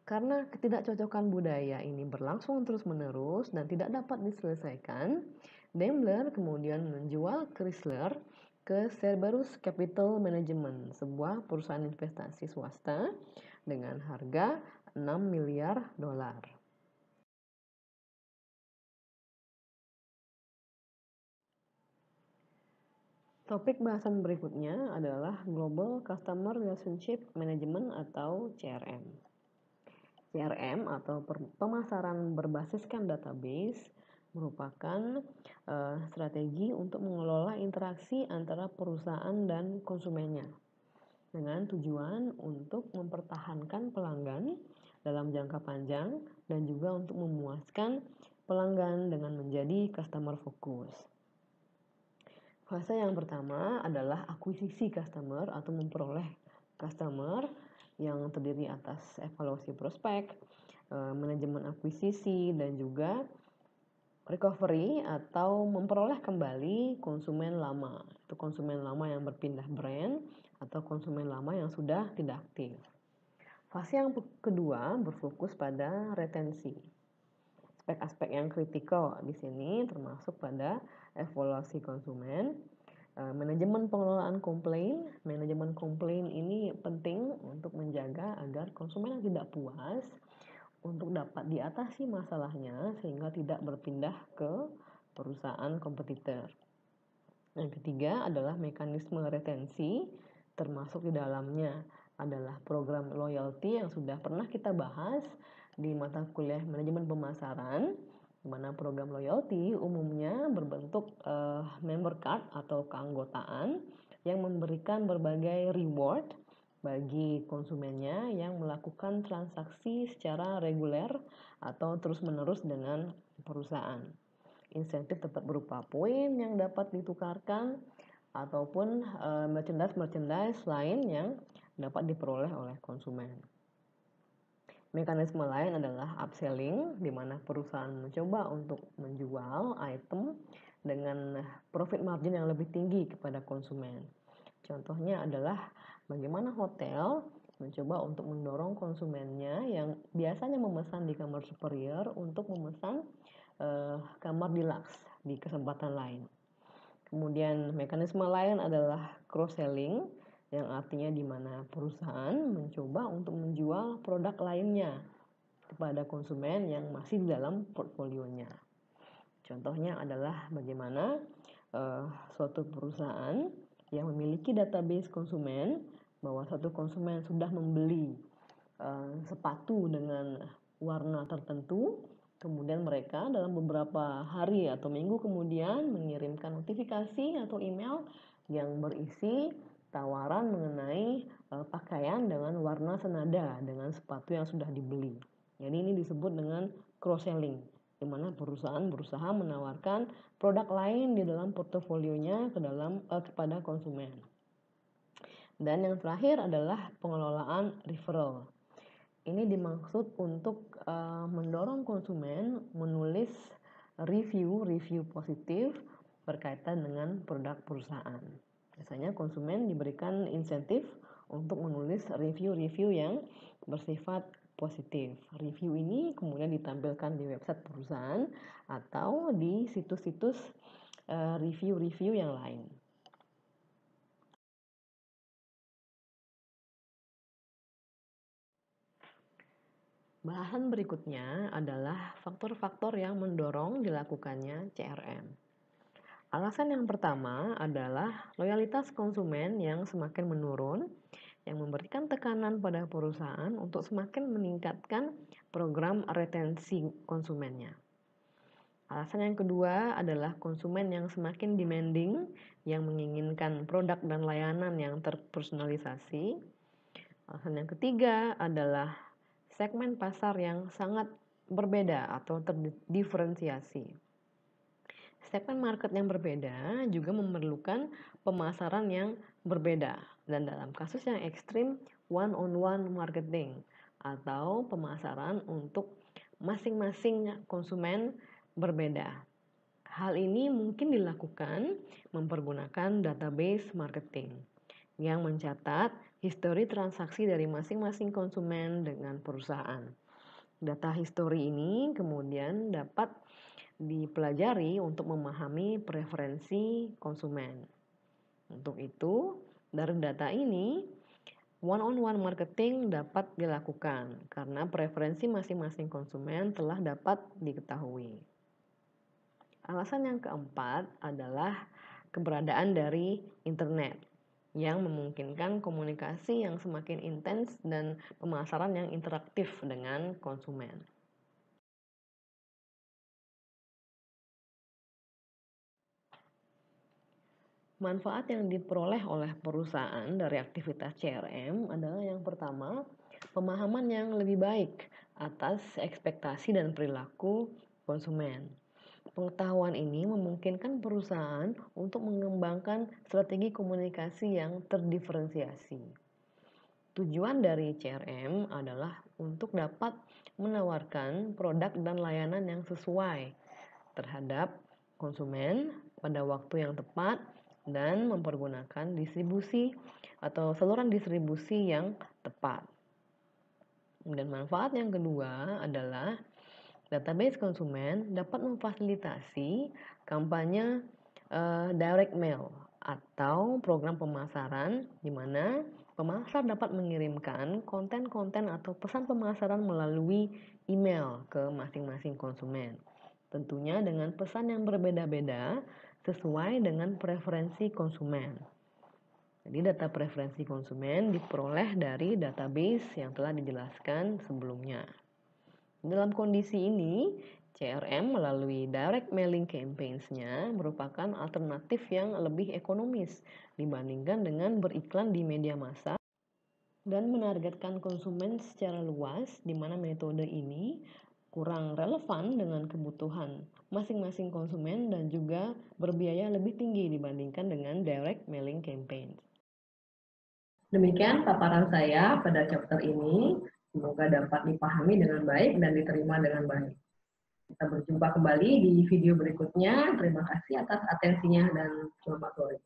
[SPEAKER 1] Karena ketidakcocokan budaya ini berlangsung terus-menerus dan tidak dapat diselesaikan, Daimler kemudian menjual Chrysler ke Cerberus Capital Management, sebuah perusahaan investasi swasta dengan harga 6 miliar dolar. Topik bahasan berikutnya adalah Global Customer Relationship Management atau CRM. CRM atau pemasaran berbasiskan database merupakan strategi untuk mengelola interaksi antara perusahaan dan konsumennya dengan tujuan untuk mempertahankan pelanggan dalam jangka panjang dan juga untuk memuaskan pelanggan dengan menjadi customer focus. Fase yang pertama adalah akuisisi customer atau memperoleh customer yang terdiri atas evaluasi prospek, manajemen akuisisi, dan juga recovery atau memperoleh kembali konsumen lama. Itu konsumen lama yang berpindah brand atau konsumen lama yang sudah tidak aktif. Fase yang kedua berfokus pada retensi. Aspek-aspek yang kritikal di sini termasuk pada evaluasi konsumen, manajemen pengelolaan komplain. Manajemen komplain ini penting untuk menjaga agar konsumen yang tidak puas untuk dapat diatasi masalahnya sehingga tidak berpindah ke perusahaan kompetitor. Yang ketiga adalah mekanisme retensi, termasuk di dalamnya adalah program loyalty yang sudah pernah kita bahas di mata kuliah manajemen pemasaran, di mana program loyalty umumnya berbentuk member card atau keanggotaan yang memberikan berbagai reward bagi konsumennya yang melakukan transaksi secara reguler atau terus-menerus dengan perusahaan. Insentif tetap berupa poin yang dapat ditukarkan ataupun merchandise lain yang dapat diperoleh oleh konsumen. Mekanisme lain adalah upselling, di mana perusahaan mencoba untuk menjual item dengan profit margin yang lebih tinggi kepada konsumen. Contohnya adalah bagaimana hotel mencoba untuk mendorong konsumennya yang biasanya memesan di kamar superior untuk memesan kamar deluxe di kesempatan lain. Kemudian mekanisme lain adalah cross-selling, yang artinya di mana perusahaan mencoba untuk menjual produk lainnya kepada konsumen yang masih di dalam portfolionya. Contohnya adalah bagaimana suatu perusahaan yang memiliki database konsumen bahwa satu konsumen sudah membeli sepatu dengan warna tertentu, kemudian mereka dalam beberapa hari atau minggu kemudian mengirimkan notifikasi atau email yang berisi tawaran mengenai pakaian dengan warna senada dengan sepatu yang sudah dibeli. Jadi ini disebut dengan cross-selling, di mana perusahaan berusaha menawarkan produk lain di dalam portofolionya kepada konsumen. Dan yang terakhir adalah pengelolaan referral. Ini dimaksud untuk mendorong konsumen menulis review positif berkaitan dengan produk perusahaan. Biasanya konsumen diberikan insentif untuk menulis review yang bersifat positif. Review ini kemudian ditampilkan di website perusahaan atau di situs-situs review yang lain. Bahasan berikutnya adalah faktor-faktor yang mendorong dilakukannya CRM. Alasan yang pertama adalah loyalitas konsumen yang semakin menurun, yang memberikan tekanan pada perusahaan untuk semakin meningkatkan program retensi konsumennya. Alasan yang kedua adalah konsumen yang semakin demanding, yang menginginkan produk dan layanan yang terpersonalisasi. Alasan yang ketiga adalah segmen pasar yang sangat berbeda atau terdiferensiasi. Segmen market yang berbeda juga memerlukan pemasaran yang berbeda, dan dalam kasus yang ekstrim one-on-one marketing atau pemasaran untuk masing-masing konsumen berbeda. Hal ini mungkin dilakukan mempergunakan database marketing yang mencatat histori transaksi dari masing-masing konsumen dengan perusahaan. Data histori ini kemudian dapat dipelajari untuk memahami preferensi konsumen. Untuk itu, dari data ini, one-on-one marketing dapat dilakukan karena preferensi masing-masing konsumen telah dapat diketahui. Alasan yang keempat adalah keberadaan dari internet yang memungkinkan komunikasi yang semakin intens dan pemasaran yang interaktif dengan konsumen. Manfaat yang diperoleh oleh perusahaan dari aktivitas CRM adalah yang pertama, pemahaman yang lebih baik atas ekspektasi dan perilaku konsumen. Pengetahuan ini memungkinkan perusahaan untuk mengembangkan strategi komunikasi yang terdiferensiasi. Tujuan dari CRM adalah untuk dapat menawarkan produk dan layanan yang sesuai terhadap konsumen pada waktu yang tepat dan mempergunakan distribusi atau saluran distribusi yang tepat. Dan manfaat yang kedua adalah database konsumen dapat memfasilitasi kampanye direct mail atau program pemasaran di mana pemasar dapat mengirimkan konten-konten atau pesan pemasaran melalui email ke masing-masing konsumen. Tentunya dengan pesan yang berbeda-beda sesuai dengan preferensi konsumen. Jadi data preferensi konsumen diperoleh dari database yang telah dijelaskan sebelumnya. Dalam kondisi ini, CRM melalui direct mailing campaigns-nya merupakan alternatif yang lebih ekonomis dibandingkan dengan beriklan di media massa dan menargetkan konsumen secara luas, di mana metode ini kurang relevan dengan kebutuhan masing-masing konsumen dan juga berbiaya lebih tinggi dibandingkan dengan direct mailing campaign. Demikian paparan saya pada chapter ini. Semoga dapat dipahami dengan baik dan diterima dengan baik. Kita berjumpa kembali di video berikutnya. Terima kasih atas atensinya dan selamat sore.